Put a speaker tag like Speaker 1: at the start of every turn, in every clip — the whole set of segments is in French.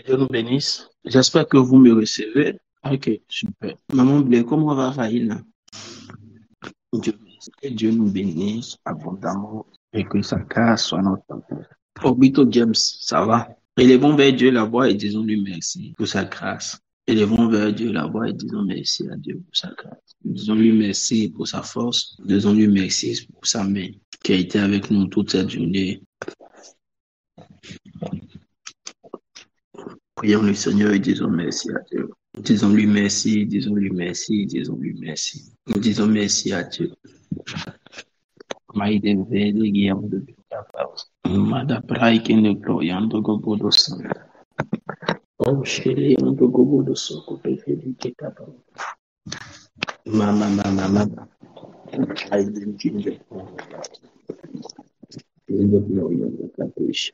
Speaker 1: Dieu nous bénisse. J'espère que vous me recevez. Ok, super. Maman Blé, comment va Raïla? Dieu merci. Que Dieu nous bénisse abondamment et que sa grâce soit notre porteur. Obito James, ça va? Élevons vers Dieu la voix et disons-lui merci pour sa grâce. Élevons vers Dieu la voix et disons merci à Dieu pour sa grâce. Disons-lui merci pour sa force. Disons-lui merci pour sa main qui a été avec nous toute cette journée. Prions le Seigneur et disons merci à Dieu. Disons-lui merci, disons-lui merci, disons-lui merci. Nous disons merci à Dieu. Maïde vede guiam de Pitapaus. Mada praike ne gloyando gobodo san. Oh, shele yando gobodo soko pefedi Pitapaus. Mama. Maïde ginger. In the glory of the Kapish.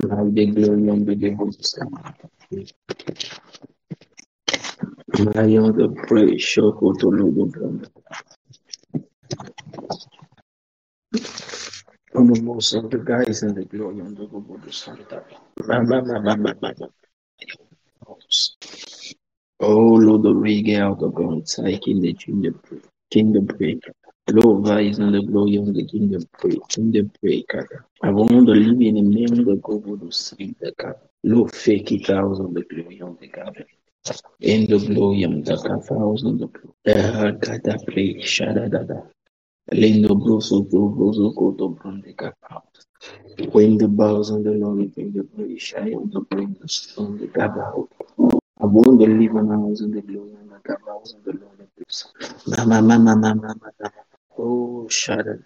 Speaker 1: Maïde glory on the gobodo san. Mayon the praise shoko to logo. On the most of the guys in the glory on the Gobodo Santa. Mama. Oh Lord of Rege out of God, King the Kingdom breaker. Lord rise in the glory on the Kingdom breaker. I want to live in the name of the Gobodo Santa. Lord fake it out on the glory on the God. In the glory on the thousand of the Gada play Shadada. Lindo Broso Koto Brandika. When the bows on the Lord, when the praise shy on the brightness on the Gabao. I want the living house and the glory and the Gabaos and the Lord of peace. Mama. Oh, shada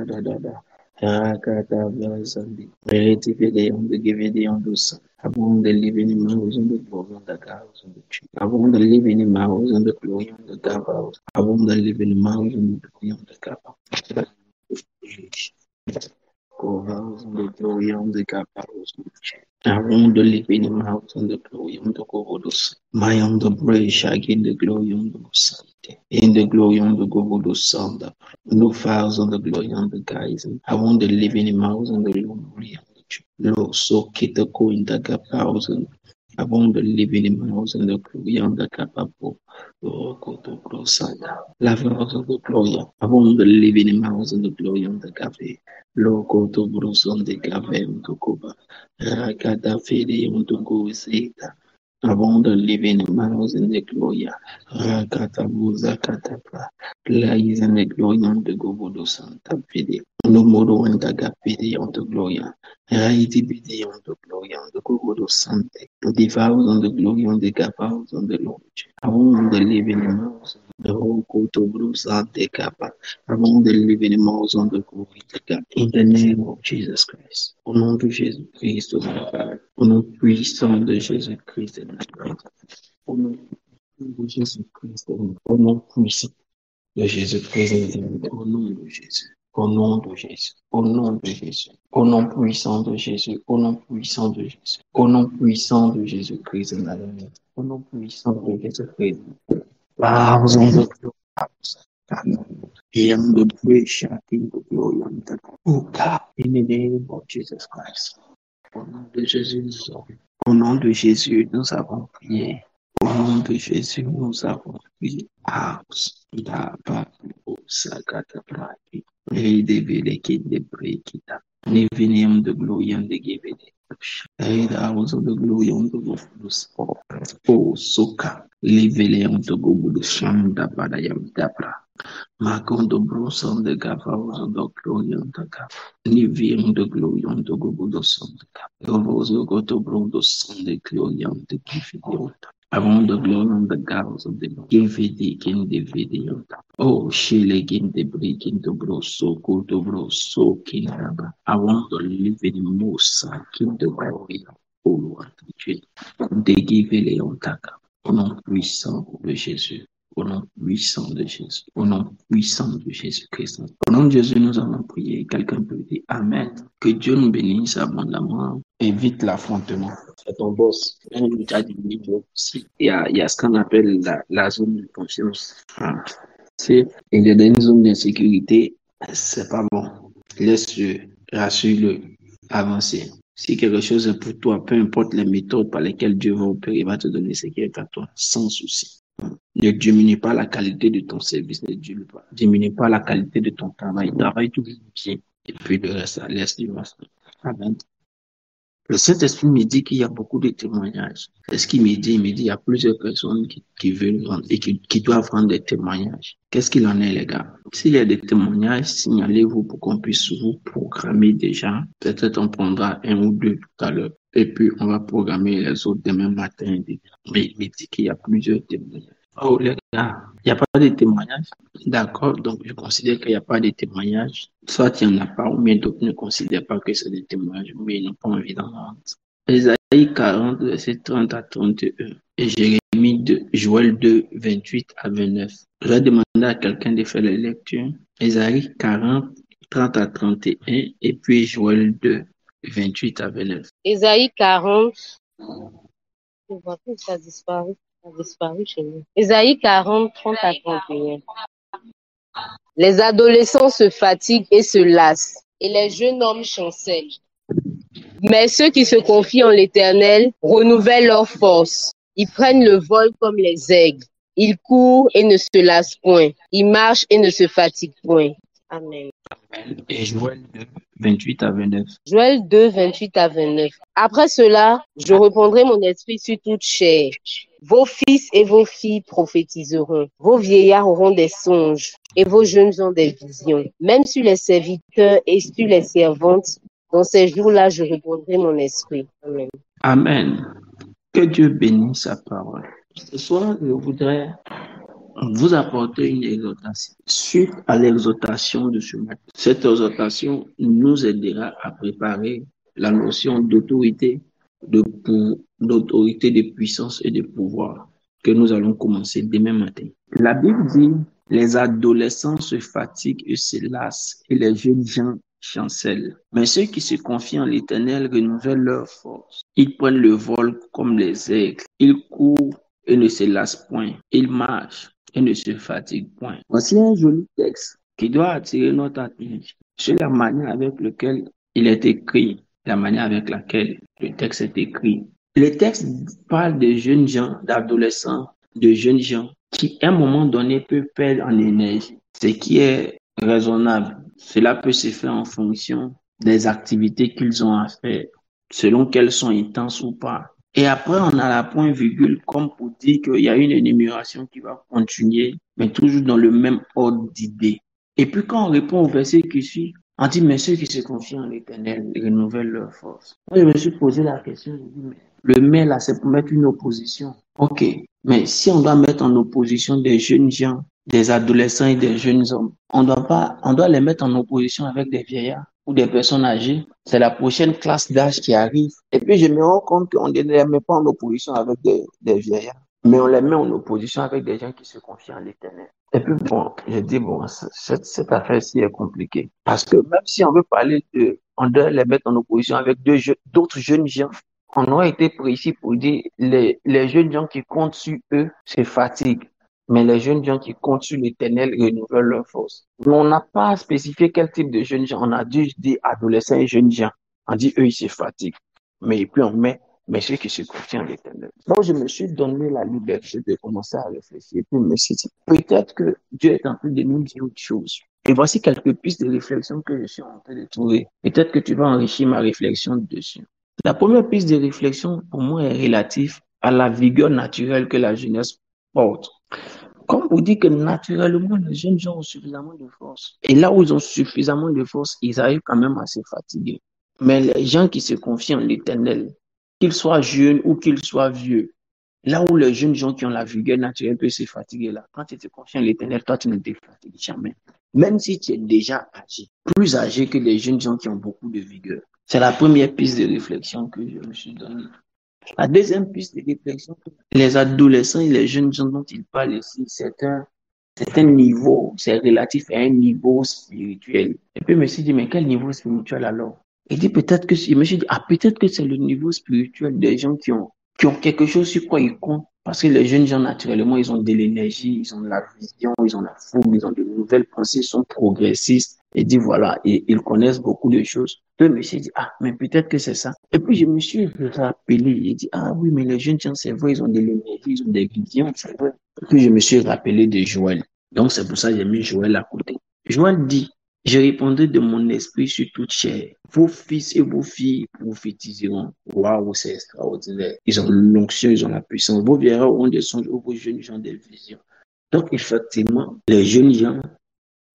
Speaker 1: da. Rakata Blazandi. Relativity on the Gividi on the sun. I want the living in house and the glory on the Gabaos and the tree. I want the living in house and the glory on the Gabaos. I want the living in house and the glory on the Gabaos. House on the glory on the Gabaos. I want the living in house on the glory on the Govodos. My on the bridge, again the glory on the Sante. In the glory on the Govodos sound. No files on the glory on the guys. I want the living in house on the glory on the tree. Lo so kitako in the Gabaos. I want the living in my house and the glory on the Gabapo. Oh, go to Grosada. Love house of the glory. I want the living in my house and the glory on the cafe. Loco to Bruce on the cafe on the Cuba. Rakata Fede on the go Zeta. I want the living in my house and the glory. Rakata Buza Catapra. Lies and the glory on the Gobodo Santa Fede. No more on the Gapede on the glory. Raiti Bidi on the glory on the Gobodo Sante. The vows on the glory on the Gapaus on the Lord. I want the living in my house. The whole coat of Bruce and the Kappa. I want the living in my house on the glory. In the name of Jesus Christ. Au nom de Jésus-Christ, au nom puissant de Jésus-Christ de Nazareth. Au nom de Jésus-Christ, au nom puissant de Jésus-Christ de Nazareth. Au nom de Jésus. Au nom de Jésus, au nom de Jésus, au nom puissant de Jésus, au nom puissant de Jésus, au nom puissant de Jésus-Christ de Nazareth, au nom puissant de Jésus-Christ. Thousands of in the pressure, in the glory of the oh God, in the name of Jesus Christ. Au nom de Jésus, au nom de Jésus, nous avons prié. Au nom de Jésus, nous avons prié. House, Sakata Prati. Hey, the Velekin, the Breakita. Living the glory and the giving. Hey, the house of the glory on the Gobulus. Oh, Soka. Living on the Gobulus, Shanda Badayam Dabra. Macondo Bruson the Gavos of the glory on the Gap. Living the glory on the Gobulus on the Gap. Yovozo go to Brondos on the glory on the giving. I want the glory on the gals of the Lord. Give it in the video. Oh, Shilling in the breaking the bro, so good to bro, so king. I want to live in most king the glory of all one. They give it on Taka. Au nom puissant de Jésus. Au nom puissant de Jésus. Au nom puissant de Jésus-Christ. Au nom de Jésus, nous allons prier. Quelqu'un peut dire Amen. Que Dieu nous bénisse abondamment. Évite l'affrontement. C'est ton boss. Il y a ce qu'on appelle la zone de confiance. Il est dans une zone d'insécurité. C'est pas bon. Laisse-le, rassure-le, avancer. Si quelque chose est pour toi, peu importe les méthodes par lesquelles Dieu va opérer, il va te donner ce qui est à toi, sans souci. Ne diminue pas la qualité de ton service, ne diminue pas la qualité de ton travail. Travaille toujours bien. Et puis le reste, laisse Dieu. Amen. Le Saint-Esprit me dit qu'il y a beaucoup de témoignages. C'est ce qu'il me dit. Il me dit qu'il y a plusieurs personnes qui veulent rendre et qui doivent rendre des témoignages. Qu'est-ce qu'il en est, les gars? S'il y a des témoignages, signalez-vous pour qu'on puisse vous programmer déjà. Peut-être on prendra un ou deux tout à l'heure. Et puis, on va programmer les autres demain matin. Mais il me dit qu'il y a plusieurs témoignages. Oh, les gars, il n'y a pas de témoignages. D'accord, donc je considère qu'il n'y a pas de témoignages. Soit il n'y en a pas, ou bien d'autres ne considèrent pas que c'est des témoignages, mais ils n'ont pas envie d'en rendre. Ésaïe 40, verset 30 à 31 et Jérémie 2, Joël 2, 28 à 29. Je vais demander à quelqu'un de faire les lectures. Ésaïe 40, 30 à 31 et puis Joël 2, 28 à 29.
Speaker 2: Ésaïe 40. Je vois que ça a disparu. Ça a disparu chez nous. Ésaïe 40, 30 à 31. Les adolescents se fatiguent et se lassent, et les jeunes hommes chancellent. Mais ceux qui se confient en l'Éternel renouvellent leur force. Ils prennent le vol comme les aigles. Ils courent et ne se lassent point. Ils marchent et ne se fatiguent point. Amen.
Speaker 1: Et Joël 2, 28 à 29.
Speaker 2: Joël 2, 28 à 29. Après cela, je répandrai mon esprit sur toute chair. Vos fils et vos filles prophétiseront. Vos vieillards auront des songes et vos jeunes ont des visions. Même sur les serviteurs et sur les servantes, dans ces jours-là, je répandrai mon esprit. Amen.
Speaker 1: Amen. Que Dieu bénisse sa parole. Ce soir, je voudrais vous apporter une exhortation. Suite à l'exhortation de ce matin, cette exhortation nous aidera à préparer la notion d'autorité, d'autorité, de puissance et de pouvoir que nous allons commencer demain matin. La Bible dit, les adolescents se fatiguent et se lassent et les jeunes gens chancellent. Mais ceux qui se confient en l'Éternel renouvellent leur force. Ils prennent le vol comme les aigles. Ils courent et ne se lassent point. Ils marchent et ne se fatiguent point. Voici un joli texte qui doit attirer notre attention sur la manière avec laquelle il est écrit, la manière avec laquelle le texte est écrit. Le texte parle de jeunes gens, d'adolescents, de jeunes gens qui, à un moment donné, peuvent perdre en énergie, ce qui est raisonnable. Cela peut se faire en fonction des activités qu'ils ont à faire, selon qu'elles sont intenses ou pas. Et après, on a la point-virgule comme pour dire qu'il y a une énumération qui va continuer, mais toujours dans le même ordre d'idées. Et puis quand on répond au verset qui suit, on dit, mais ceux qui se confient en l'Éternel renouvellent leur force. Moi, je me suis posé la question, je dis, mais le mais là, c'est pour mettre une opposition. Ok, mais si on doit mettre en opposition des jeunes gens, des adolescents et des jeunes hommes, on doit les mettre en opposition avec des vieillards ou des personnes âgées. C'est la prochaine classe d'âge qui arrive. Et puis, je me rends compte qu'on ne les met pas en opposition avec des vieillards, mais on les met en opposition avec des gens qui se confient en l'Éternel. Et puis, bon, je dis, bon, cette affaire-ci est compliquée. Parce que même si on veut parler on doit les mettre en opposition avec d'autres jeunes gens, on aurait été précis pour dire, les jeunes gens qui comptent sur eux se fatiguent. Mais les jeunes gens qui comptent sur l'Éternel renouvellent leur force. Mais on n'a pas spécifié quel type de jeunes gens. On a juste dit adolescents et jeunes gens. On dit eux, ils se fatiguent. Mais puis on met, mais ceux qui se confient en l'Éternel. Donc je me suis donné la liberté de commencer à réfléchir. Puis je me suis dit, peut-être que Dieu est en train de nous dire autre chose. Et voici quelques pistes de réflexion que je suis en train de trouver. Peut-être que tu vas enrichir ma réflexion dessus. La première piste de réflexion, pour moi, est relative à la vigueur naturelle que la jeunesse porte. Comme on dit que naturellement, les jeunes gens ont suffisamment de force. Et là où ils ont suffisamment de force, ils arrivent quand même à se fatiguer. Mais les gens qui se confient en l'Éternel, qu'ils soient jeunes ou qu'ils soient vieux, là où les jeunes gens qui ont la vigueur naturelle peuvent se fatiguer, là, quand tu te confies en l'Éternel, toi, tu ne te fatigues jamais. Même si tu es déjà âgé, plus âgé que les jeunes gens qui ont beaucoup de vigueur. C'est la première piste de réflexion que je me suis donnée. La deuxième piste de réflexion, les adolescents et les jeunes gens dont ils parlent ici, c'est un niveau, c'est relatif à un niveau spirituel. Et puis, je me suis dit, mais quel niveau spirituel alors? Je me suis dit, peut-être que c'est le niveau spirituel des gens qui ont quelque chose sur quoi ils comptent. Parce que les jeunes gens, naturellement, ils ont de l'énergie, ils ont de la vision, ils ont la fougue, ils ont de nouvelles pensées, ils sont progressistes. Il dit voilà, et ils connaissent beaucoup de choses. Le monsieur dit, ah, mais peut-être que c'est ça. Et puis je me suis rappelé, il dit, ah oui, mais les jeunes gens, c'est vrai, ils ont de l'énergie, ils ont des visions, c'est vrai. Et puis je me suis rappelé de Joël. Donc c'est pour ça que j'ai mis Joël à côté. Joël dit, je répondrai de mon esprit sur toute chair. Vos fils et vos filles prophétiseront. Waouh, c'est extraordinaire. Ils ont l'onction, ils ont la puissance. Vos vieillards auront des songes, vos jeunes gens des visions. Donc, effectivement, les jeunes gens,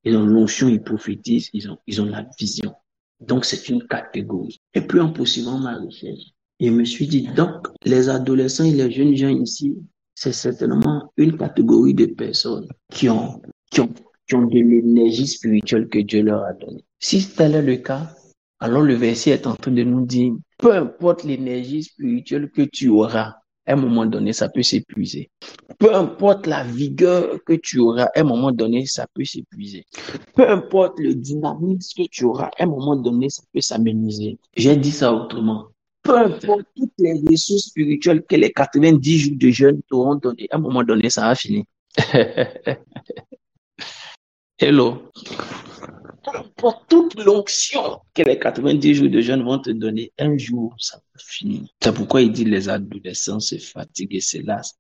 Speaker 1: ils ont l'onction, ils prophétisent, ils ont la vision. Donc, c'est une catégorie. Et puis, en poursuivant ma recherche, je me suis dit, donc, les adolescents et les jeunes gens ici, c'est certainement une catégorie de personnes qui ont, qui ont de l'énergie spirituelle que Dieu leur a donnée. Si tel est le cas, alors le verset est en train de nous dire, peu importe l'énergie spirituelle que tu auras, à un moment donné, ça peut s'épuiser. Peu importe la vigueur que tu auras, à un moment donné, ça peut s'épuiser. Peu importe le dynamisme que tu auras, à un moment donné, ça peut s'améniser. J'ai dit ça autrement. Peu importe toutes les ressources spirituelles que les 90 jours de jeûne t'auront donné, à un moment donné, ça va finir. Hello. Pour toute l'onction que les 90 jours de jeûne vont te donner, un jour, ça va finir. C'est pourquoi il dit les adolescents se fatiguent et se lassent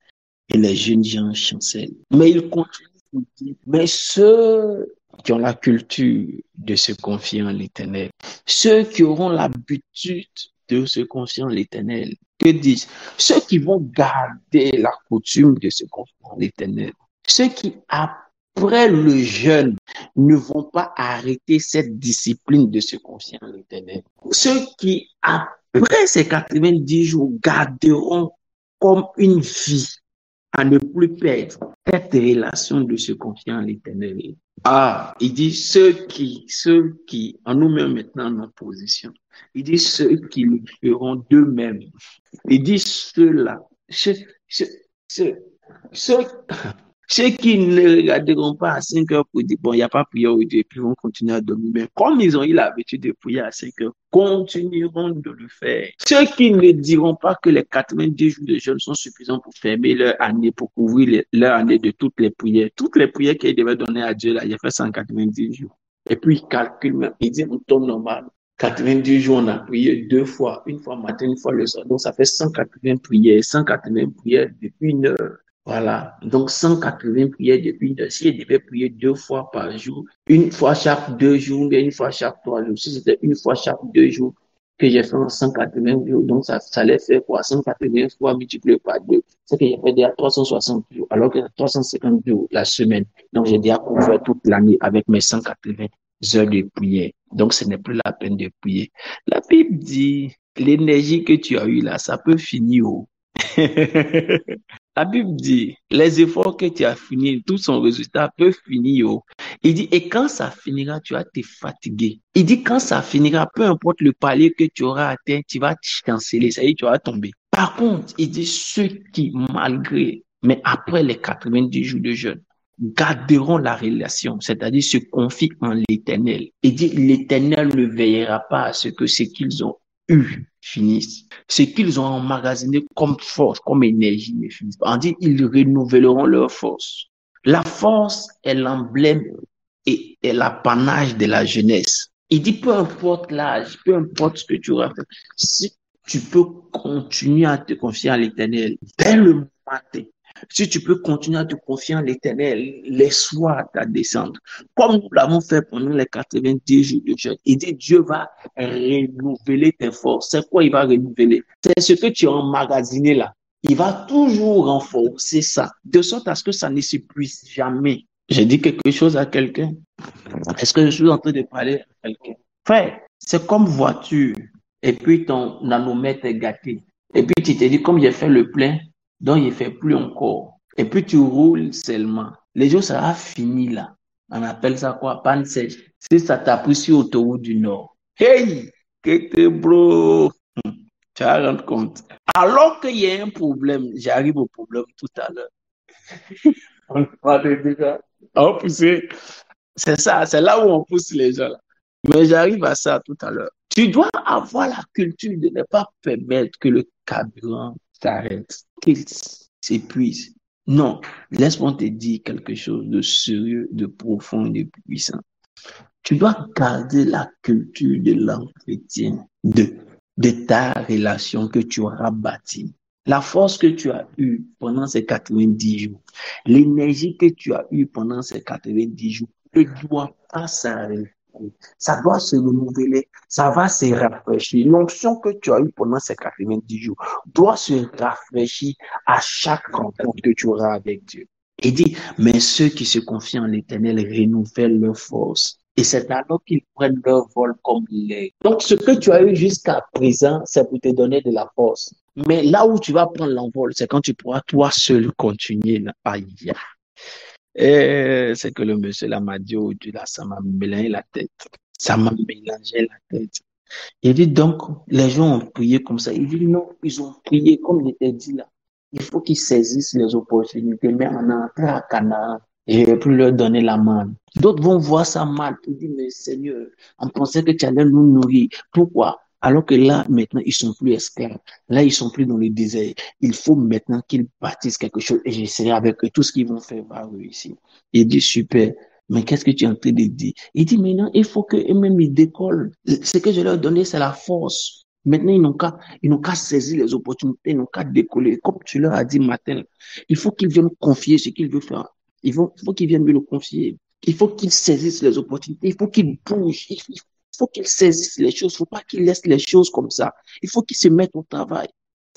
Speaker 1: et les jeunes gens chancellent. Mais il continue de dire, mais ceux qui ont la culture de se confier en l'Éternel, ceux qui auront l'habitude de se confier en l'Éternel, que disent ceux qui vont garder la coutume de se confier en l'Éternel, ceux qui après le jeûne ne vont pas arrêter cette discipline de se confier en l'Éternel, ceux qui après ces 90 jours garderont comme une vie à ne plus perdre cette relation de se confier en l'Éternel. Ah, il dit ceux qui, en nous met maintenant en position, il dit ceux qui le feront d'eux-mêmes. Il dit ceux-là, ceux, ceux, ceux, ceux qui ne regarderont pas à 5 heures pour dire, bon, il n'y a pas prière aujourd'hui, et puis vont continuer à dormir. Mais comme ils ont eu l'habitude de prier à 5 heures, continueront de le faire. Ceux qui ne diront pas que les 90 jours de jeûne sont suffisants pour fermer leur année, pour couvrir leur année de toutes les prières qu'ils devaient donner à Dieu, là, il a fait 190 jours. Et puis, ils calculent même, ils disent en temps normal. 90 jours, on a prié 2 fois, une fois matin, une fois le soir. Donc, ça fait 180 prières depuis une heure. Voilà. Donc, 180 prières depuis une heure. Si elle devait prier 2 fois par jour, une fois chaque 2 jours, bien une fois chaque 3 jours. Si c'était une fois chaque 2 jours que j'ai fait en 180 jours, donc ça allait faire quoi? 180 fois multiplié par 2. C'est que j'ai fait déjà 360 jours, alors que 350 jours la semaine. Donc, j'ai déjà couvert toute l'année avec mes 180 heures de prière. Donc, ce n'est plus la peine de prier. La Bible dit, l'énergie que tu as eue là, ça peut finir au. La Bible dit, les efforts que tu as finis, tout son résultat peut finir. Oh. Il dit, et quand ça finira, tu vas te fatiguer. Il dit, quand ça finira, peu importe le palier que tu auras atteint, tu vas te chanceler, ça y est, tu vas tomber. Par contre, il dit, ceux qui, malgré, mais après les 90 jours de jeûne, garderont la relation, c'est-à-dire se confient en l'Éternel. Il dit, l'Éternel ne veillera pas à ce que ce qu'ils ont eu finissent. Ce qu'ils ont emmagasiné comme force, comme énergie ne finissent pas. On dit, ils renouvelleront leur force. La force est l'emblème et est l'apanage de la jeunesse. Il dit, peu importe l'âge, peu importe ce que tu auras fait, si tu peux continuer à te confier à l'Éternel dès le matin, si tu peux continuer à te confier en l'Éternel, laisse-toi ta descendre. Comme nous l'avons fait pendant les 90 jours de jeûne. Il dit, Dieu va renouveler tes forces. C'est quoi il va renouveler? C'est ce que tu as emmagasiné là. Il va toujours renforcer ça, de sorte à ce que ça ne s'épuise jamais. J'ai dit quelque chose à quelqu'un. Est-ce que je suis en train de parler à quelqu'un? Frère, c'est comme voiture. Et puis ton nanomètre est gâté. Et puis tu te dis, comme j'ai fait le plein, donc il ne fait plus encore. Et puis tu roules seulement. Les jours, ça a fini là. On appelle ça quoi? Panne sèche. Si ça t'a pris sur l'autoroute du Nord. Hey! Que bro! Tu vas rendre compte. Alors qu'il y a un problème, j'arrive au problème tout à l'heure. On va déjà. On pousser. C'est ça, c'est là où on pousse les gens. Là. Mais j'arrive à ça tout à l'heure. Tu dois avoir la culture de ne pas permettre que le carburant s'arrête, qu'il s'épuise. Non, laisse-moi te dire quelque chose de sérieux, de profond et de puissant. Tu dois garder la culture de l'entretien, de ta relation que tu auras bâtie. La force que tu as eue pendant ces 90 jours, l'énergie que tu as eue pendant ces 90 jours ne doit pas s'arrêter. Ça doit se renouveler, ça va se rafraîchir. L'onction que tu as eue pendant ces 90 jours doit se rafraîchir à chaque rencontre que tu auras avec Dieu. Il dit, mais ceux qui se confient en l'Éternel renouvellent leur force. Et c'est alors qu'ils prennent leur vol comme l'aigle. Donc, ce que tu as eu jusqu'à présent, c'est pour te donner de la force. Mais là où tu vas prendre l'envol, c'est quand tu pourras toi seul continuer. Aïe. Et c'est que le monsieur là m'a dit, oh Dieu, là, ça m'a mélangé la tête. Ça m'a mélangé la tête. Il dit donc, les gens ont prié comme ça. Il dit non, ils ont prié comme il était dit là. Il faut qu'ils saisissent les opportunités, mais en entrant à Canaan, je ne vais plus leur donner la manne. D'autres vont voir ça mal pour dire, mais Seigneur, on pensait que tu allais nous nourrir. Pourquoi? Alors que là, maintenant, ils sont plus esclaves. Là, ils sont plus dans le désert. Il faut maintenant qu'ils bâtissent quelque chose et j'essaierai avec eux. Tout ce qu'ils vont faire va réussir. Il dit, super. Mais qu'est-ce que tu es en train de dire? Il dit, maintenant, il faut qu'eux-mêmes, ils décollent. Ce que je leur ai donné, c'est la force. Maintenant, ils n'ont qu'à saisir les opportunités, ils n'ont qu'à décoller. Comme tu leur as dit matin, il faut qu'ils viennent confier ce qu'ils veulent faire. Il faut qu'ils viennent me le confier. Il faut qu'ils saisissent les opportunités. Il faut qu'ils bougent. Il faut qu'ils saisissent les choses. Il ne faut pas qu'ils laissent les choses comme ça. Il faut qu'ils se mettent au travail.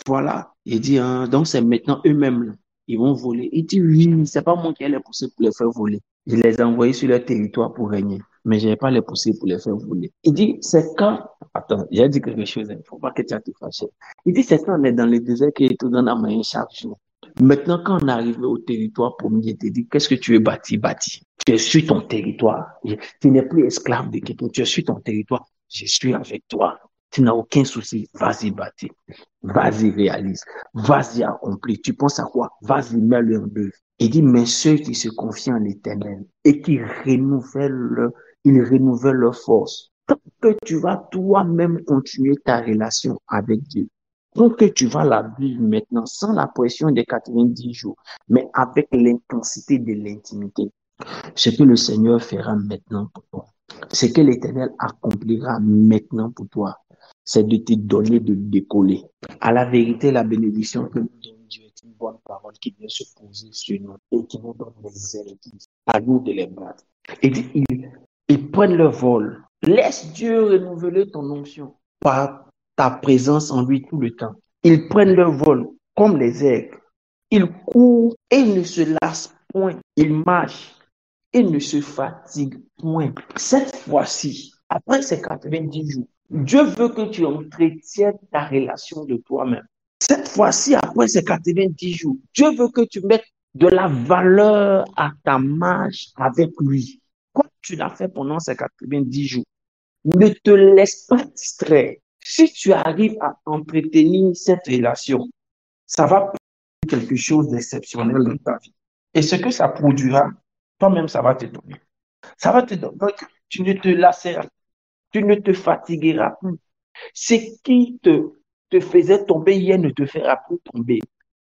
Speaker 1: Voilà. Il dit, hein, donc c'est maintenant eux-mêmes, là. Ils vont voler. Il dit, oui, c'est pas moi qui ai les poussé pour les faire voler. Je les ai envoyés sur leur territoire pour régner. Mais je n'ai pas les poussé pour les faire voler. Il dit, c'est quand, attends, j'ai dit quelque chose, il ne faut pas que tu aies tout fâché. Il dit, c'est quand on est dans le désert qu'il te donne la main chaque jour. Maintenant, quand on est arrivé au territoire promis, il te dit, qu'est-ce que tu veux bâtir? Bâtir. Tu es sur ton territoire. Tu n'es plus esclave de quelqu'un. Tu es sur ton territoire. Je suis avec toi. Tu n'as aucun souci. Vas-y, bâtir. Vas-y, réalise. Vas-y, accomplis. Tu penses à quoi? Vas-y, mets-le en œuvre. Il dit, mais ceux qui se confient en l'Éternel et qui ils renouvellent leur force. Tant que tu vas toi-même continuer ta relation avec Dieu, tant que tu vas la vivre maintenant sans la pression des 90 jours, mais avec l'intensité de l'intimité, ce que le Seigneur fera maintenant pour toi, ce que l'Éternel accomplira maintenant pour toi, c'est de te donner de décoller. À la vérité, la bénédiction que nous donne Dieu est une bonne parole qui vient se poser sur nous et qui nous donne les ailes, à nous de les battre. Et ils prennent leur vol. Laisse Dieu renouveler ton onction par ta présence en lui tout le temps. Ils prennent leur vol comme les aigles. Ils courent et ne se lassent point. Ils marchent et ne se fatiguent point. Cette fois-ci, après ces 90 jours, Dieu veut que tu entretiennes ta relation de toi-même. Cette fois-ci, après ces 90 jours, Dieu veut que tu mettes de la valeur à ta marche avec lui. Comme tu l'as fait pendant ces 90 jours, ne te laisse pas distraire. Si tu arrives à entretenir cette relation, ça va produire quelque chose d'exceptionnel dans ta vie. Et ce que ça produira, toi-même, ça va te donner. Ça va te donner. Donc, tu ne te lasseras, tu ne te fatigueras plus. Ce qui te faisait tomber hier ne te fera plus tomber.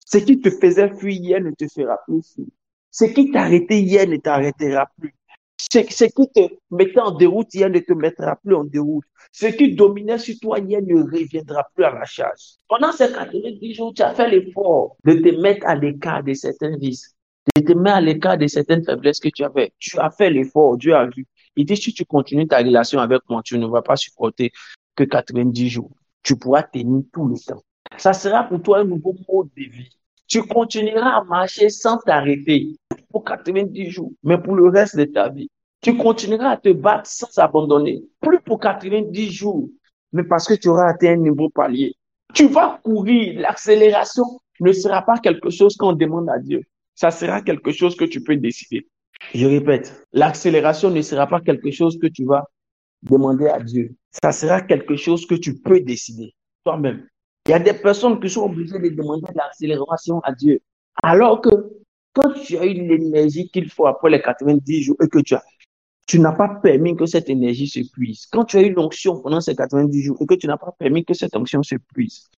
Speaker 1: Ce qui te faisait fuir hier ne te fera plus fuir. Ce qui t'arrêtait hier ne t'arrêtera plus. Ce qui te mettait en déroute hier ne te mettra plus en déroute. Ce qui dominait sur toi hier ne reviendra plus à la charge. Pendant ces 90 jours, tu as fait l'effort de te mettre à l'écart de certains vices, de te mettre à l'écart de certaines faiblesses que tu avais. Tu as fait l'effort, Dieu a vu. Il dit, si tu continues ta relation avec moi, tu ne vas pas supporter que 90 jours. Tu pourras tenir tout le temps. Ça sera pour toi un nouveau mode de vie. Tu continueras à marcher sans t'arrêter pour 90 jours, mais pour le reste de ta vie. Tu continueras à te battre sans abandonner, plus pour 90 jours, mais parce que tu auras atteint un nouveau palier. Tu vas courir, l'accélération ne sera pas quelque chose qu'on demande à Dieu. Ça sera quelque chose que tu peux décider. Je répète, l'accélération ne sera pas quelque chose que tu vas demander à Dieu. Ça sera quelque chose que tu peux décider toi-même. Il y a des personnes qui sont obligées de demander l'accélération à Dieu. Alors que quand tu as eu l'énergie qu'il faut après les 90 jours et que tu n'as pas permis que cette énergie s'épuise, quand tu as eu l'onction pendant ces 90 jours et que tu n'as pas permis que cette onction s'épuise,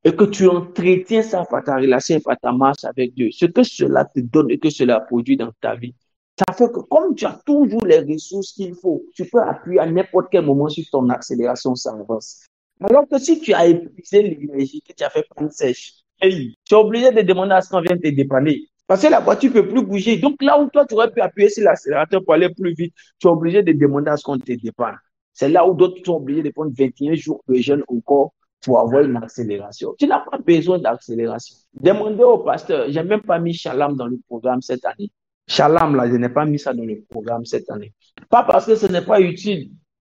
Speaker 1: et que tu entretiens ça par ta relation et par ta marche avec Dieu, ce que cela te donne et que cela produit dans ta vie, Ça fait que comme tu as toujours les ressources qu'il faut, tu peux appuyer à n'importe quel moment sur ton accélération, ça avance. Alors que si tu as épuisé l'énergie, que tu as fait panne sèche, hey, tu es obligé de demander à ce qu'on vienne te dépanner. Parce que la voiture ne peut plus bouger. Donc là où toi, tu aurais pu appuyer sur l'accélérateur pour aller plus vite, tu es obligé de demander à ce qu'on te dépanne. C'est là où d'autres sont obligés de prendre 21 jours de jeûne encore pour avoir une accélération. Tu n'as pas besoin d'accélération. Demandez au pasteur, je n'ai même pas mis Shalom dans le programme cette année. Shalom, là, je n'ai pas mis ça dans le programme cette année. Pas parce que ce n'est pas utile.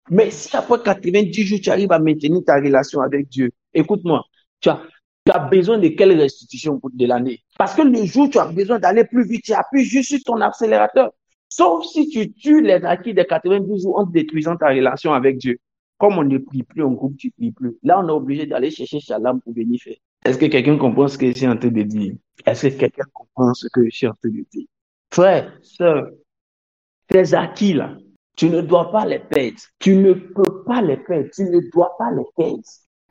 Speaker 1: Mais si après 90 jours, tu arrives à maintenir ta relation avec Dieu, écoute-moi, tu as besoin de quelle restitution de l'année? Parce que le jour où tu as besoin d'aller plus vite, tu appuies juste sur ton accélérateur. Sauf si tu tues les acquis de 92 jours en détruisant ta relation avec Dieu. Comme on ne prie plus en groupe, tu ne pries plus. Là, on est obligé d'aller chercher Shalom pour venir faire. Est-ce que quelqu'un comprend ce que je suis en train de dire? Est-ce que quelqu'un comprend ce que je suis en train de dire? Frère, sœur, tes acquis là, tu ne dois pas les perdre. Tu ne peux pas les perdre. Tu ne dois pas les perdre.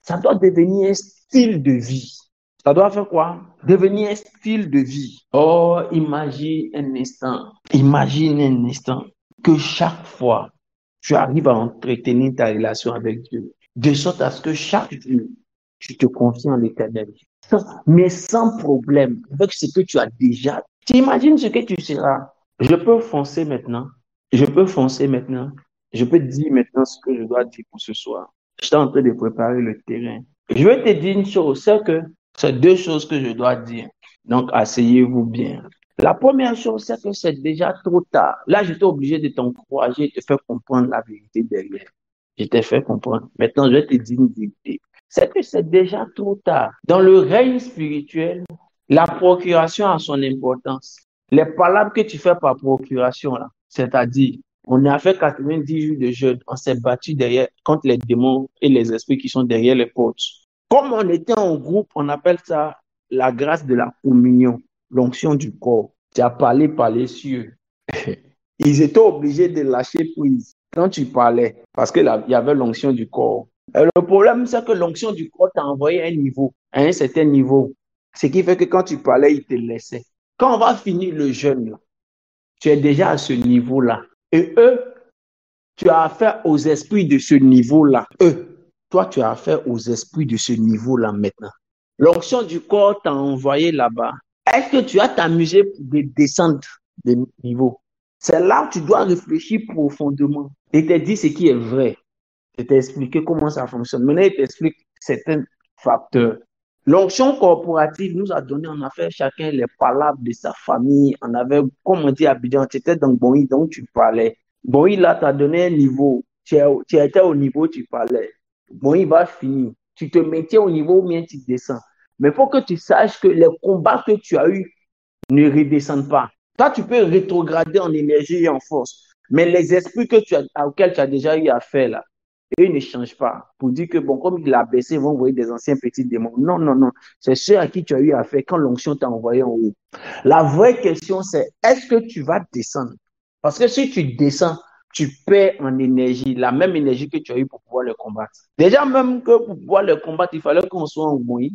Speaker 1: Ça doit devenir un style de vie. Ça doit faire quoi? Devenir un style de vie. Oh, imagine un instant. Imagine un instant que chaque fois, tu arrives à entretenir ta relation avec Dieu. De sorte à ce que chaque jour, tu te confies en l'Éternel. Mais sans problème, avec ce que tu as déjà. Tu imagines ce que tu seras. Je peux foncer maintenant. Je peux foncer maintenant. Je peux te dire maintenant ce que je dois dire pour ce soir. Je suis en train de préparer le terrain. Je vais te dire une chose, c'est que c'est deux choses que je dois dire. Donc, asseyez-vous bien. La première chose, c'est que c'est déjà trop tard. Là, j'étais obligé de t'encourager et de te faire comprendre la vérité derrière. Je t'ai fait comprendre. Maintenant, je vais te dire une vérité. C'est que c'est déjà trop tard. Dans le règne spirituel, la procuration a son importance. Les palabres que tu fais par procuration, là, c'est-à-dire, on a fait 90 jours de jeûne, on s'est battu derrière contre les démons et les esprits qui sont derrière les portes. Comme on était en groupe, on appelle ça la grâce de la communion, l'onction du corps. Tu as parlé par les cieux. Ils étaient obligés de lâcher prise quand tu parlais, parce qu'il y avait l'onction du corps. Et le problème, c'est que l'onction du corps t'a envoyé à un niveau, à un certain niveau. Ce qui fait que quand tu parlais, il te laissait. Quand on va finir le jeûne, là, tu es déjà à ce niveau-là. Et eux, tu as affaire aux esprits de ce niveau-là. Toi, tu as affaire aux esprits de ce niveau-là maintenant. L'onction du corps t'a envoyé là-bas. Est-ce que tu as t'amusé pour descendre de niveau? C'est là où tu dois réfléchir profondément et te dire ce qui est vrai. Je t'ai expliqué comment ça fonctionne. Maintenant, il t'explique certains facteurs. L'onction corporative nous a donné, on a fait chacun les palabres de sa famille. On avait, comme on dit à Abidjan, tu étais dans Bonny, donc tu parlais. Bonny, là, t'a donné un niveau. Tu étais au niveau, tu parlais. Bonny va finir. Tu te maintiens au niveau ou bien tu descends. Mais il faut que tu saches que les combats que tu as eus ne redescendent pas. Toi, tu peux rétrograder en énergie et en force. Mais les esprits auxquels tu as déjà eu affaire, là, eux ne changent pas. Pour dire que, bon, comme il a baissé, ils vont envoyer des anciens petits démons. Non, non, non. C'est ceux à qui tu as eu affaire quand l'onction t'a envoyé en haut. La vraie question, c'est est-ce que tu vas descendre? Parce que si tu descends, tu perds en énergie, la même énergie que tu as eu pour pouvoir le combattre. Déjà, même que pour pouvoir le combattre, il fallait qu'on soit en Moïse.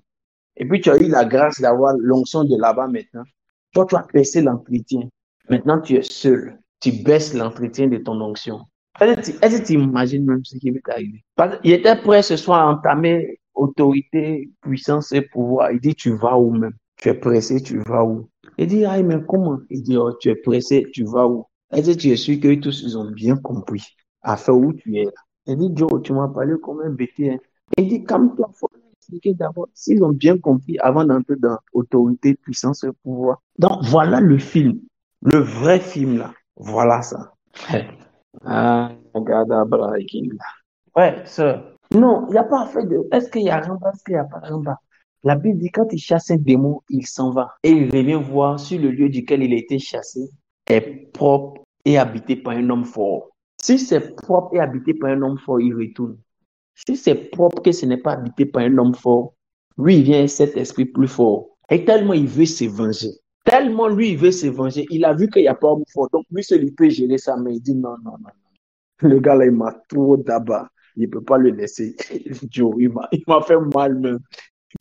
Speaker 1: Et puis, tu as eu la grâce d'avoir l'onction de là-bas maintenant. Toi, tu as baissé l'entretien. Maintenant, tu es seul. Tu baisses l'entretien de ton onction. Est-ce que tu imagines même ce qui va t'arriver? Il était prêt ce soir à entamer autorité, puissance et pouvoir. Il dit, tu vas où même? Tu es pressé, tu vas où? Il dit, ah, mais comment? Il dit, oh, tu es pressé, tu vas où? Est-ce que tu es sûr qu'eux tous, ils ont bien compris à faire où tu es là? Il dit, Joe, tu m'as parlé comme un bêtise. Hein? Il dit, calme-toi, il faut expliquer d'abord. S'ils ont bien compris avant d'entrer dans autorité, puissance et pouvoir. Donc, voilà le film. Le vrai film, là. Voilà ça. Ah, regarde Abraham. Ouais, ça. Non, il n'y a pas fait de. Est-ce qu'il y a Ramba, est-ce qu'il n'y a pas Ramba? La Bible dit quand il chasse un démon, il s'en va. Et il revient voir si le lieu duquel il a été chassé est propre et habité par un homme fort. Si c'est propre et habité par un homme fort, il retourne. Si c'est propre que ce n'est pas habité par un homme fort, lui, il vient cet esprit plus fort. Et tellement il veut se venger. Tellement lui, il veut se venger. Il a vu qu'il n'y a pas homme fort. Donc, lui seul, il peut gérer ça, mais il dit non, non, non. Le gars là, il m'a trop d'abat. Il ne peut pas le laisser. Joe, il m'a fait mal même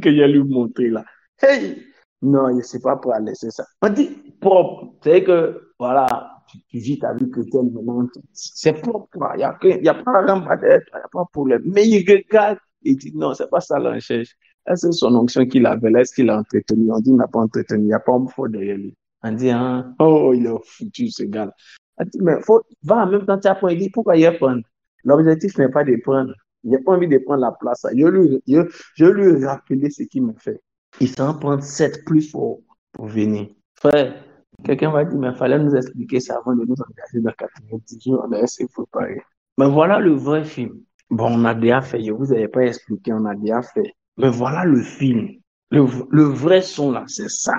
Speaker 1: que j'ai lui montré là. Hey! Non, il ne s'est pas prêt à laisser ça. On dit propre. C'est que, voilà, tu vis ta vie chrétienne maintenant. C'est pour toi. Il n'y a pas raison d'être, il n'y a pas de problème. Mais il regarde et dit non, c'est pas ça la recherche. Est-ce que son onction qu'il avait là, est-ce qu'il a entretenu? On dit qu'il n'a pas entretenu, il n'y a pas de faute derrière lui. On dit, hein, oh, il est foutu ce gars-là. On dit, mais va en même temps, tu apprends. Il dit, pourquoi il prendre? L'objectif n'est pas de prendre. Il n'a pas envie de prendre la place. Je lui ai rappelé ce qu'il m'a fait. Il s'en prend 7 plus fort pour venir. Frère, quelqu'un va dire, mais il fallait nous expliquer ça avant de nous engager dans 90 jours. On a essayé de préparer. Mais voilà le vrai film. Bon, on a déjà fait. Je ne vous avais pas expliqué, on a déjà fait. Mais voilà le film. Le vrai son là, c'est ça.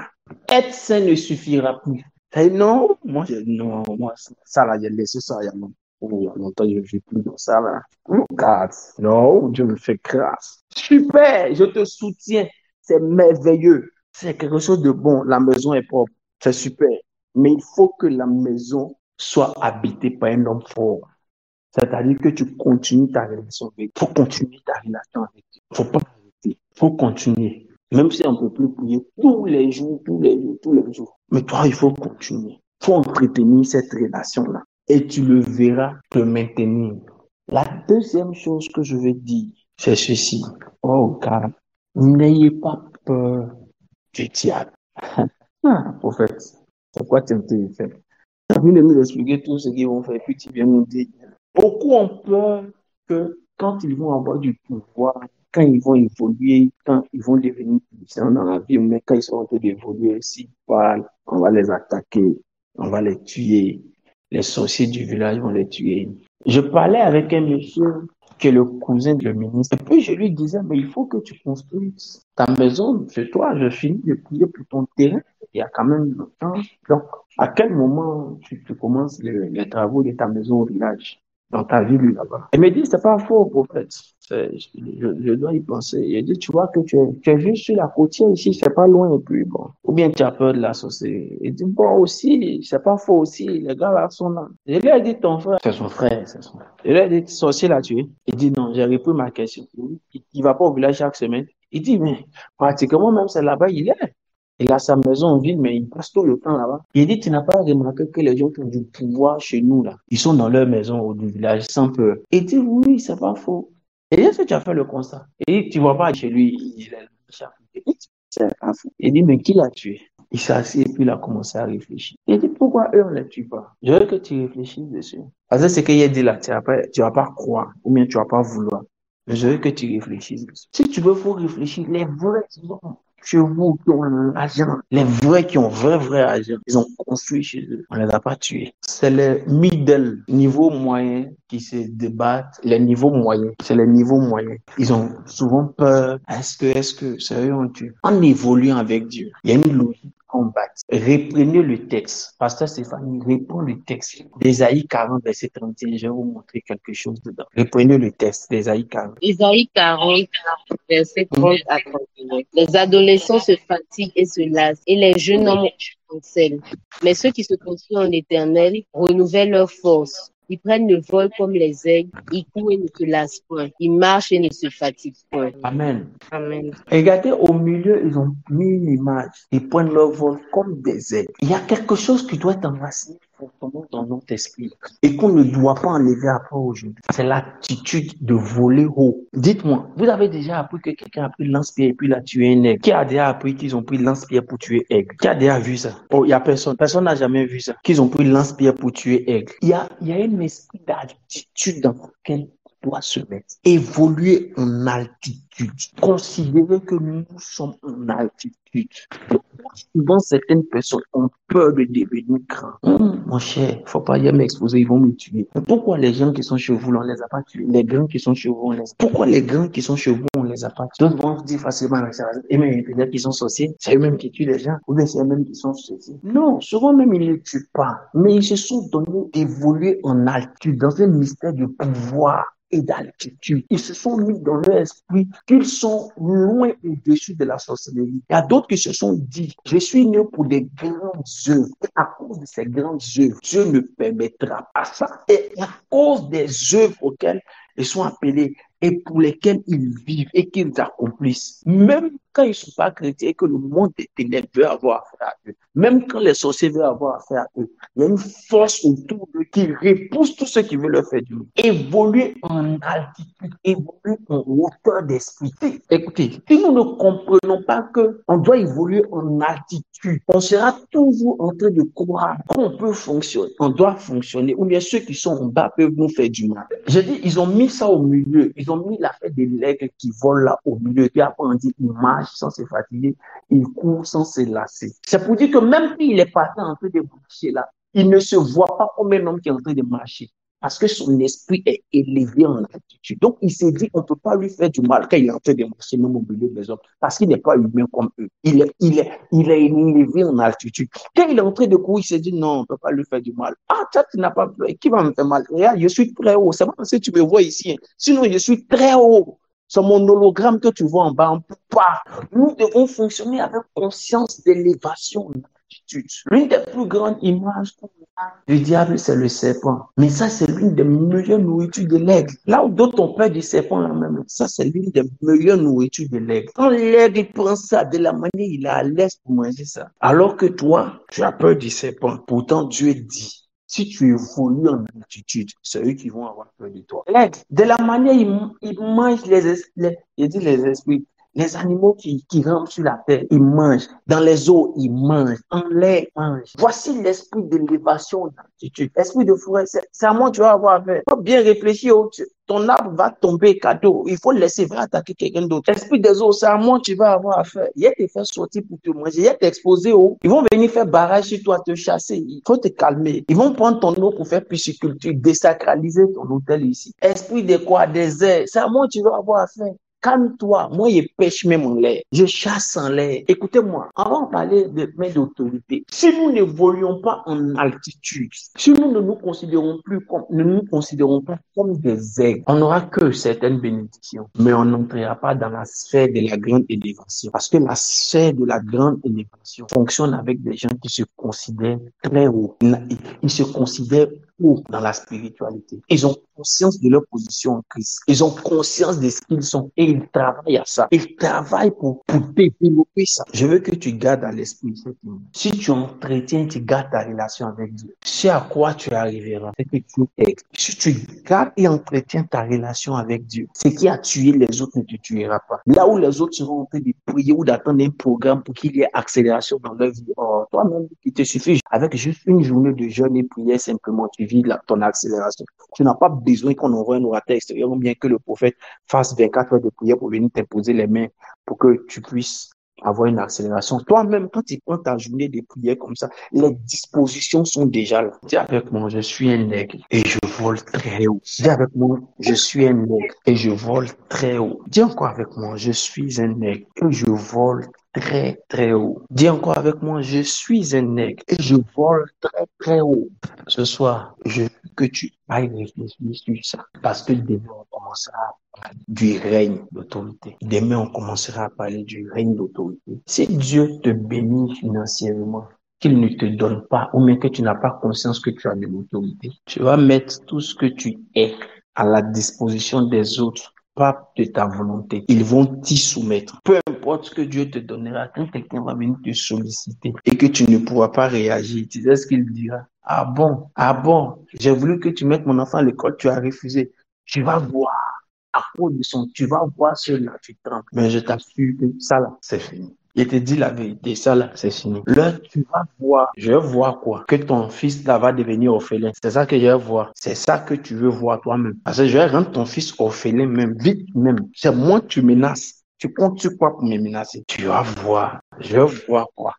Speaker 1: Être sain ne suffira plus. Non, moi, ça là, j'ai laissé ça il y a longtemps, je ne vis plus dans ça là. Grâce. Non, Dieu me fait grâce. Super, je te soutiens. C'est merveilleux. C'est quelque chose de bon. La maison est propre. C'est super. Mais il faut que la maison soit habitée par un homme fort. C'est-à-dire que tu continues ta relation avec. Il faut continuer ta relation avec Dieu. Il ne faut pas arrêter. Il faut continuer. Même si on ne peut plus prier tous les jours, tous les jours, tous les jours. Mais toi, il faut continuer. Il faut entretenir cette relation-là. Et tu le verras te maintenir. La deuxième chose que je veux dire, c'est ceci. Oh, car n'ayez pas peur du diable. Prophète, c'est quoi tu me fais? Tu as vu de nous expliquer tout ce qu'ils vont faire, puis tu viens nous dire. Beaucoup ont peur que quand ils vont avoir du pouvoir, quand ils vont évoluer, quand ils vont devenir puissants dans la vie, mais quand ils sont en train d'évoluer, s'ils parlent, on va les attaquer, on va les tuer. Les sorciers du village vont les tuer. Je parlais avec un monsieur qui est le cousin du ministre. Et puis je lui disais, mais il faut que tu construises ta maison chez toi. Je finis de prier pour ton terrain. Il y a quand même longtemps. Donc, à quel moment tu commences les travaux de ta maison au village, dans ta ville là-bas? Il me dit, c'est pas faux, prophète. Je dois y penser. Il dit, tu vois que tu es juste sur la côtière ici, c'est pas loin et puis bon. Ou bien tu as peur de la sorcellerie. Il dit, bon aussi, c'est pas faux aussi, les gars là sont là. Je lui ai dit, ton frère, c'est son frère, c'est son frère. Je lui ai dit, sorcier l'a tué. Il dit, non, j'ai repris ma question. Il va pas au village chaque semaine. Il dit, mais pratiquement même c'est là-bas, il est. Il a sa maison en ville, mais il passe tout le temps là-bas. Il dit, tu n'as pas remarqué que les gens qui ont du pouvoir chez nous, là, ils sont dans leur maison au village sans peur. Il dit, oui, c'est pas faux. Et est-ce que tu as fait le constat? Il dit, tu vois pas chez lui, il est là. Il dit, c'est pas faux. Il dit, mais qui l'a tué? Il s'est assis et puis il a commencé à réfléchir. Il dit, pourquoi eux, on ne les tue pas? Je veux que tu réfléchisses dessus. Parce que ce qu'il a dit là, tu vas pas croire, ou bien tu vas pas vouloir. Mais je veux que tu réfléchisses dessus. Si tu veux, il faut réfléchir. Les vrais hommes chez vous qui ont l'argent, les vrais qui ont vrai argent, ils ont construit chez eux. On les a pas tués. C'est les middle, niveau moyen qui se débattent. Les niveaux moyens, c'est les niveaux moyens. Ils ont souvent peur. Est-ce que, sérieux, on tue? En évoluant avec Dieu, il y a une logique combattre. Reprenez le texte. Pasteur Stéphanie, reprends le texte d'Ésaïe 40, verset 31. Je vais vous montrer quelque chose dedans. Reprenez le texte d'Ésaïe 40.
Speaker 2: Ésaïe 40, verset 30 à 31. Les adolescents se fatiguent et se lassent, et les jeunes hommes chancellent. Mais ceux qui se confient en l'Éternel renouvellent leur force. Ils prennent le vol comme les aigles, ils courent et ne se lassent point, ils marchent et ne se fatiguent point.
Speaker 1: Amen.
Speaker 2: Amen.
Speaker 1: Regardez, au milieu, ils ont mis une image. Ils prennent leur vol comme des aigles. Il y a quelque chose qui doit être enraciné fortement dans notre esprit et qu'on ne doit pas enlever après aujourd'hui. C'est l'attitude de voler haut. Dites-moi, vous avez déjà appris que quelqu'un a pris lance-pierre et puis il a tué un aigle? Qui a déjà appris qu'ils ont pris lance-pierre pour tuer aigle? Qui a déjà vu ça? Oh, il y a personne. Personne n'a jamais vu ça. Qu'ils ont pris lance-pierre pour tuer aigle. Il y a un esprit d'attitude dans lequel doit se mettre. Évoluer en altitude. Considérer que nous sommes en altitude. Souvent, certaines personnes ont peur de devenir grands. Mon cher, faut pas y m'exposer, ils vont me tuer. Mais pourquoi les gens qui sont chez vous, on les a pas tués? Les grands qui sont chez vous, on les a... Pourquoi les grands qui sont chez vous, on les a pas tués? D'autres vont dire facilement, et même peut-être qu'ils sont sorciers, c'est eux-mêmes qui tuent les gens, ou bien c'est eux-mêmes qui sont sorciers. Non, souvent même ils ne les tuent pas, mais ils se sont donnés d'évoluer en altitude, dans un mystère de pouvoir et d'altitude. Ils se sont mis dans leur esprit qu'ils sont loin au-dessus de la sorcellerie. Il y a d'autres qui se sont dit, je suis né pour des grandes œuvres. Et à cause de ces grandes œuvres, Dieu ne permettra pas ça. Et à cause des œuvres auxquelles ils sont appelés et pour lesquelles ils vivent et qu'ils accomplissent, même quand ils ne sont pas chrétiens et que le monde des ténèbres veut avoir affaire à eux, même quand les sorciers veulent avoir affaire à eux, il y a une force autour d'eux qui repousse tout ce qui veut leur faire du mal. Évoluer en altitude, évoluer en hauteur d'esprit. Écoutez, si nous ne comprenons pas qu'on doit évoluer en altitude, on sera toujours en train de croire qu'on peut fonctionner, on doit fonctionner, ou bien ceux qui sont en bas peuvent nous faire du mal. J'ai dit, ils ont mis ça au milieu, ils ont mis l'affaire des legs qui volent là au milieu, puis après on dit, ils marchent sans se fatiguer, ils courent sans se lasser. C'est pour dire que même s'il est passé en train de marcher là, il ne se voit pas comme un homme qui est en train de marcher. Parce que son esprit est élevé en altitude. Donc, il s'est dit, on ne peut pas lui faire du mal quand il est en train de marcher même au milieu des hommes. Parce qu'il n'est pas humain comme eux. Il est élevé en altitude. Quand il est en train de courir, il s'est dit, non, on ne peut pas lui faire du mal. Ah, toi, tu n'as pas peur. Qui va me faire mal? Regarde, je suis très haut. C'est pas parce que tu me vois ici. Sinon, je suis très haut. C'est mon hologramme que tu vois en bas. On ne peut pas. Nous devons fonctionner avec conscience d'élévation en altitude. L'une des plus grandes images du diable, c'est le serpent. Mais ça, c'est l'une des meilleures nourritures de l'aigle. Là où d'autres ont peur du serpent, là même, ça, c'est l'une des meilleures nourritures de l'aigle. Quand l'aigle il prend ça, de la manière il est à l'aise pour manger ça. Alors que toi, tu as peur du serpent. Pourtant, Dieu dit, si tu évolues en altitude, c'est eux qui vont avoir peur de toi. L'aigle, de la manière il mange les esprits. Les animaux qui rampent sur la terre, ils mangent. Dans les eaux, ils mangent. En l'air, ils mangent. Voici l'esprit d'élévation d'altitude. Esprit de forêt, c'est à moi que tu vas avoir affaire. Il faut bien réfléchir. Ton arbre va tomber cadeau. Il faut laisser, va attaquer quelqu'un d'autre. Esprit des eaux, c'est à moi que tu vas avoir affaire. Il y a te faire sortir pour te manger. Il y a t'exposer eau. Ils vont venir faire barrage sur toi, te chasser. Il faut te calmer. Ils vont prendre ton eau pour faire pisciculture, désacraliser ton hôtel ici. Esprit de quoi? Des airs. C'est à moi que tu vas avoir affaire. Calme-toi. Moi, je pêche même en l'air. Je chasse en l'air. Écoutez-moi, avant de parler de main d'autorité, si nous n'évoluons pas en altitude, si nous ne nous considérons pas comme des aigles, on n'aura que certaines bénédictions, mais on n'entrera pas dans la sphère de la grande élévation. Parce que la sphère de la grande élévation fonctionne avec des gens qui se considèrent très hauts. Ils se considèrent haut dans la spiritualité. Ils ont conscience de leur position en Christ. Ils ont conscience de ce qu'ils sont et ils travaillent à ça. Ils travaillent pour développer ça. Je veux que tu gardes à l'esprit cette image. Si tu entretiens, tu gardes ta relation avec Dieu. C'est à quoi tu arriveras. C'est que tu es. Si tu gardes et entretiens ta relation avec Dieu, ce qui a tué les autres ne te tuera pas. Là où les autres seront en train de prier ou d'attendre un programme pour qu'il y ait accélération dans leur vie, toi-même, il te suffit avec juste une journée de jeûne et prière, simplement, tu vis ton accélération. Tu n'as pas besoin qu'on envoie un orateur extérieur ou bien que le prophète fasse 24 heures de prière pour venir t'imposer les mains pour que tu puisses avoir une accélération. Toi-même, quand tu prends ta journée de prière comme ça, les dispositions sont déjà là. Dis avec moi, je suis un aigle et je vole très haut. Dis avec moi, je suis un aigle et je vole très haut. Dis encore avec moi, je suis un aigle et je vole très, très haut. Dis encore avec moi, je suis un aigle et je vole très, très haut. Ce soir, je veux que tu ailles réfléchir sur ça parce que demain, on commencera à parler du règne d'autorité. Demain, on commencera à parler du règne d'autorité. Si Dieu te bénit financièrement, qu'il ne te donne pas, ou bien que tu n'as pas conscience que tu as de l'autorité, tu vas mettre tout ce que tu es à la disposition des autres, pas de ta volonté. Ils vont t'y soumettre. Peu importe ce que Dieu te donnera, quand quelqu'un va venir te solliciter et que tu ne pourras pas réagir, tu sais ce qu'il dira? Ah bon, j'ai voulu que tu mettes mon enfant à l'école, tu as refusé. Tu vas voir à cause de son, tu vas voir cela, tu trembles. Mais je t'assure que ça là, c'est fini. Il te dit la vérité, ça là, c'est fini. Là, tu vas voir, je vais voir quoi? Que ton fils là va devenir orphelin. C'est ça que je vais voir. C'est ça que tu veux voir toi-même. Parce que je vais rendre ton fils orphelin même, vite même. C'est moi que tu menaces. Tu comptes sur quoi pour me menacer? Tu vas voir. Je vais voir quoi?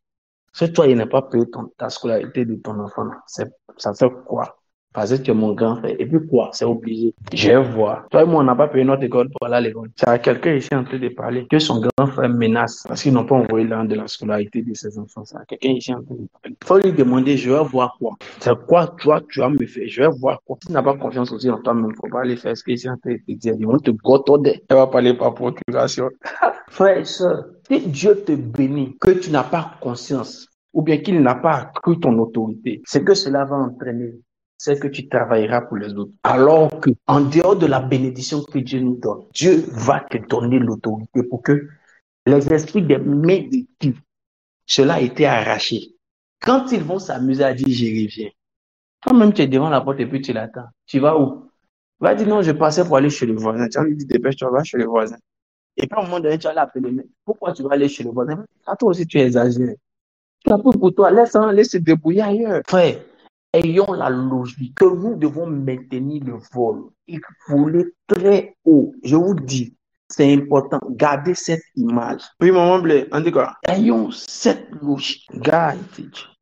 Speaker 1: Si toi, il n'a pas payé ta scolarité de ton enfant, ça fait quoi? Parce que tu es mon grand frère. Et puis quoi? C'est obligé. Je vais voir. Toi et moi, on n'a pas payé notre école pour aller à l'école. C'est à quelqu'un ici en train de parler que son grand frère menace parce qu'ils n'ont pas envoyé l'an de la scolarité de ses enfants. C'est à quelqu'un ici en train de parler. Il faut lui demander, je vais voir quoi? C'est quoi, toi, tu vas me faire? Je vais voir quoi? Si tu n'as pas confiance aussi en toi-même, il ne faut pas aller faire ce qu'ils sont en train de te dire. Ils vont te gotoder. Elle va parler par procuration. Frère et soeur, si Dieu te bénit, que tu n'as pas conscience, ou bien qu'il n'a pas accru ton autorité, c'est que cela va entraîner, c'est que tu travailleras pour les autres. Alors que, en dehors de la bénédiction que Dieu nous donne, Dieu va te donner l'autorité pour que Les esprits des médicus, cela a été arraché. Quand ils vont s'amuser à dire, je reviens. Toi-même, tu es devant la porte et puis tu l'attends. Tu vas où? Va dire non, je passais pour aller chez le voisin. Tu vas lui dire, dépêche, tu vas chez le voisin. Et puis, à un moment donné, tu vas l'appeler. Mais pourquoi tu vas aller chez le voisin? À toi aussi, tu exagères. Tu as pris pour toi. Laisse se débrouiller ailleurs. Frère, ayons la logique que nous devons maintenir le vol et voler très haut. Je vous dis, c'est important. Gardez cette image. Oui, maman blé, on dit quoi? Ayons cette logique.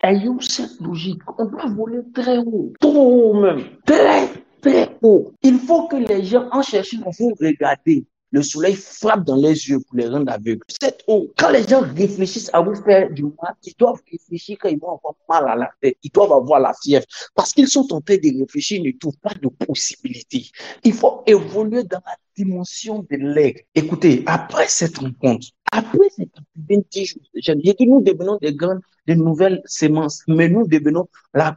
Speaker 1: Ayons cette logique. On doit voler très haut. Trop haut même. Très, très haut. Il faut que les gens, en cherchant à vous regarder, le soleil frappe dans les yeux pour les rendre aveugles. C'est haut. Quand les gens réfléchissent à vous faire du mal, ils doivent réfléchir quand ils vont avoir mal à la tête. Ils doivent avoir la fièvre. Parce qu'ils sont en train de réfléchir, ils ne trouvent pas de possibilités. Il faut évoluer dans la dimension de l'air. Écoutez, après cette rencontre, après cette 20 jours, j'ai dit, nous devenons de nouvelles semences, mais nous devenons, la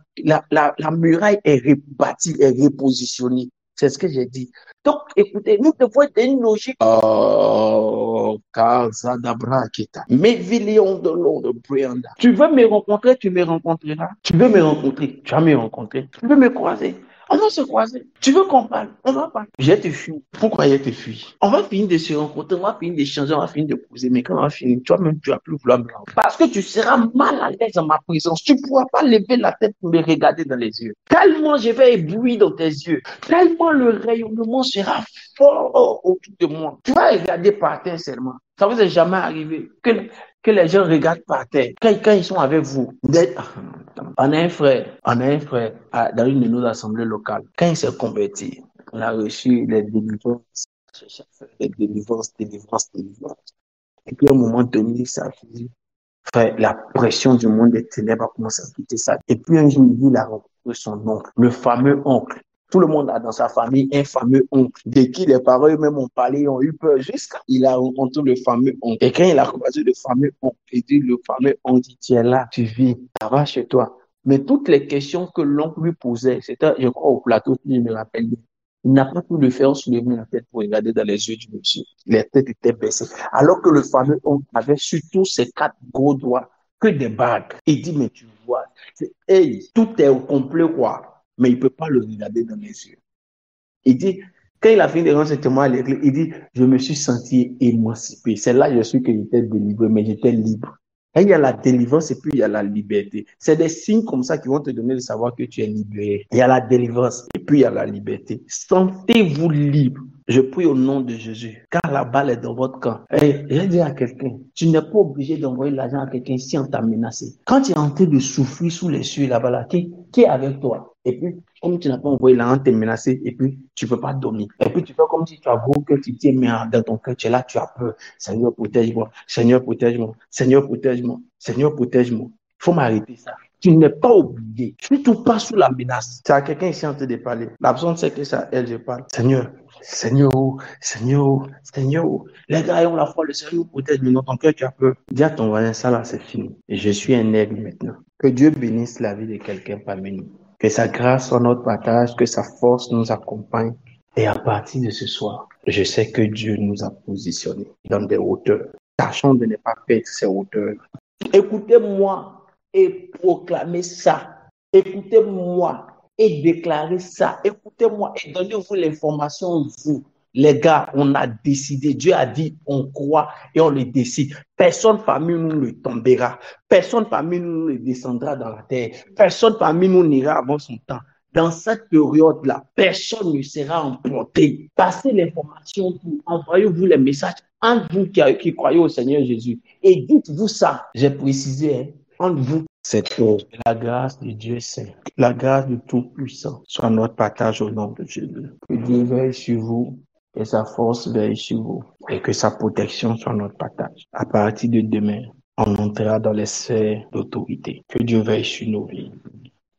Speaker 1: muraille est rebâtie, est repositionnée. C'est ce que j'ai dit. Donc, écoutez, nous devons être une logique. Oh, Kazadabraketa. Mévilion de l'eau de Brianda. Tu veux me rencontrer, tu me rencontreras. Tu veux me rencontrer, tu vas me rencontrer. Tu veux me croiser, on va se croiser. Tu veux qu'on parle, on va parler. Je te fuis. Pourquoi je te fuis? On va finir de se rencontrer, on va finir d'échanger, on va finir de poser. Mais quand on va finir, toi-même, tu vas plus vouloir me rencontrer. Parce que tu seras mal à l'aise en ma présence. Tu ne pourras pas lever la tête pour me regarder dans les yeux. Tellement je vais éblouir dans tes yeux. Tellement le rayonnement sera fort autour de moi. Tu vas regarder par terre seulement. Ça vous est jamais arrivé que les gens regardent par terre quand ils sont avec vous. On a un frère dans une de nos assemblées locales. Quand il s'est converti, on a reçu les délivrances. Les délivrances. Et puis à un moment donné, ça dit, frère, la pression du monde des ténèbres a commencé à quitter ça. Et puis un jour, il a rencontré son oncle, le fameux oncle. Tout le monde a dans sa famille un fameux oncle, de qui les parents eux-mêmes ont parlé, ont eu peur, jusqu'à il a rencontré le fameux oncle. Et quand il a croisé le fameux oncle, il dit, le fameux oncle dit, tu es là, tu vis, ça va chez toi. Mais toutes les questions que l'oncle lui posait, c'était, je crois, au plateau, si je me rappelle bien. Il n'a pas pu le faire soulever la tête pour regarder dans les yeux du monsieur. Les têtes étaient baissées. Alors que le fameux oncle avait sur tous ses 4 gros doigts que des bagues. Il dit, mais tu vois, hey, tout est au complet, quoi. Mais il ne peut pas le regarder dans les yeux. Il dit, quand il a fini de rendre ce témoin, il dit, je me suis senti émancipé. C'est là que je suis que j'étais délivré, mais j'étais libre. Et il y a la délivrance et puis il y a la liberté. C'est des signes comme ça qui vont te donner de savoir que tu es libéré. Il y a la délivrance et puis il y a la liberté. Sentez-vous libre. Je prie au nom de Jésus, car la balle est dans votre camp. Et je dis à quelqu'un, tu n'es pas obligé d'envoyer l'argent à quelqu'un si on t'a menacé. Quand tu es en train de souffrir sous les cieux là-bas, là, qui est avec toi? Et puis, comme tu n'as pas envoyé l'argent, tu es menacé, et puis tu ne peux pas dormir. Et puis, tu fais comme si tu as beau que tu tiens dans ton cœur, tu es là, tu as peur. Seigneur, protège-moi. Seigneur, protège-moi. Seigneur, protège-moi. Seigneur, protège-moi. Il faut m'arrêter ça. Tu n'es pas obligé. Surtout pas sous la menace. C'est à quelqu'un ici en train de parler. La personne sait que c'est à elle je parle. Seigneur, Seigneur, Seigneur, Seigneur. Les gars ont la foi, le Seigneur nous protège, mais dans ton cœur, tu as peur. Dis à ton voisin, ça là, c'est fini. Et je suis un aigle maintenant. Que Dieu bénisse la vie de quelqu'un parmi nous. Que sa grâce soit notre partage, que sa force nous accompagne. Et à partir de ce soir, je sais que Dieu nous a positionnés dans des hauteurs. Tâchons de ne pas perdre ces hauteurs. Écoutez-moi et proclamez ça. Écoutez-moi et déclarez ça. Écoutez-moi et donnez-vous l'information, vous. Les gars, on a décidé. Dieu a dit, on croit et on le décide. Personne parmi nous ne tombera. Personne parmi nous ne descendra dans la terre. Personne parmi nous n'ira avant son temps. Dans cette période-là, personne ne sera emporté. Passez l'information, envoyez-vous les messages entre vous qui croyez au Seigneur Jésus. Et dites-vous ça. J'ai précisé, hein, entre vous, c'est tout. La grâce de Dieu Saint, la grâce de Tout-Puissant soit notre partage au nom de Jésus. Que Dieu veille sur vous, que sa force veille sur vous et que sa protection soit notre partage. À partir de demain, on entrera dans les sphères d'autorité. Que Dieu veille sur nos vies.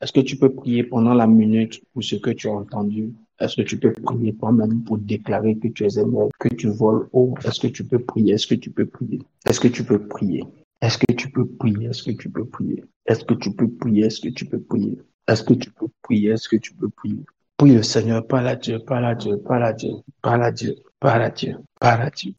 Speaker 1: Est-ce que tu peux prier pendant la minute pour ce que tu as entendu? Est-ce que tu peux prier toi-même pour déclarer que tu es un aigle, que tu voles haut? Est-ce que tu peux prier? Est-ce que tu peux prier? Est-ce que tu peux prier? Est-ce que tu peux prier? Est-ce que tu peux prier? Est-ce que tu peux prier? Est-ce que tu peux prier? Est-ce que tu peux prier? Est-ce que tu peux prier? Prie le Seigneur, parle à Dieu, parle à Dieu, parle à Dieu, parle à Dieu, parle à Dieu, parle à Dieu,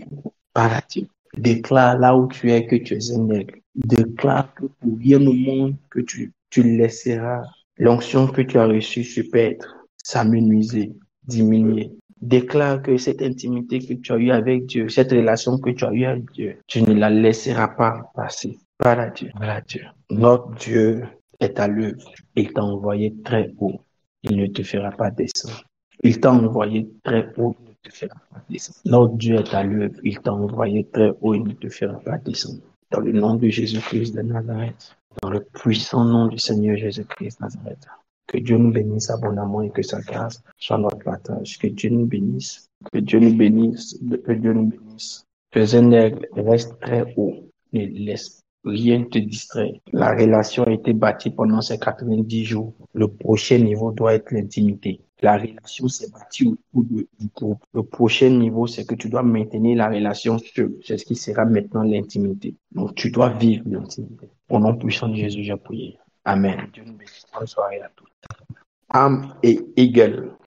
Speaker 1: parle à Dieu. Déclare là où tu es que tu es un aigle. Déclare que pour rien au monde que tu laisseras l'onction que tu as reçue sur Pètre s'amenuiser, diminuer. Déclare que cette intimité que tu as eue avec Dieu, cette relation que tu as eue avec Dieu, tu ne la laisseras pas passer. Voilà Dieu, voilà Dieu. Notre Dieu est à l'œuvre. Il t'a envoyé très haut. Il ne te fera pas descendre. Il t'a envoyé très haut. Il ne te fera pas descendre. Notre Dieu est à l'œuvre. Il t'a envoyé très haut. Il ne te fera pas descendre. Dans le nom de Jésus-Christ de Nazareth, dans le puissant nom du Seigneur Jésus-Christ de Nazareth, que Dieu nous bénisse abondamment et que sa grâce soit notre partage. Que Dieu nous bénisse. Que Dieu nous bénisse. Que Dieu nous bénisse. Que un aigle reste très haut. Ne laisse rien te distraire. La relation a été bâtie pendant ces 90 jours. Le prochain niveau doit être l'intimité. La relation s'est bâtie autour du groupe. Le prochain niveau, c'est que tu dois maintenir la relation seule. C'est ce qui sera maintenant l'intimité. Donc, tu dois vivre l'intimité. Au nom puissant de Jésus, j'ai prié. Amen. Dieu nous bénisse. Bonne soirée à tous. Âme et éagle.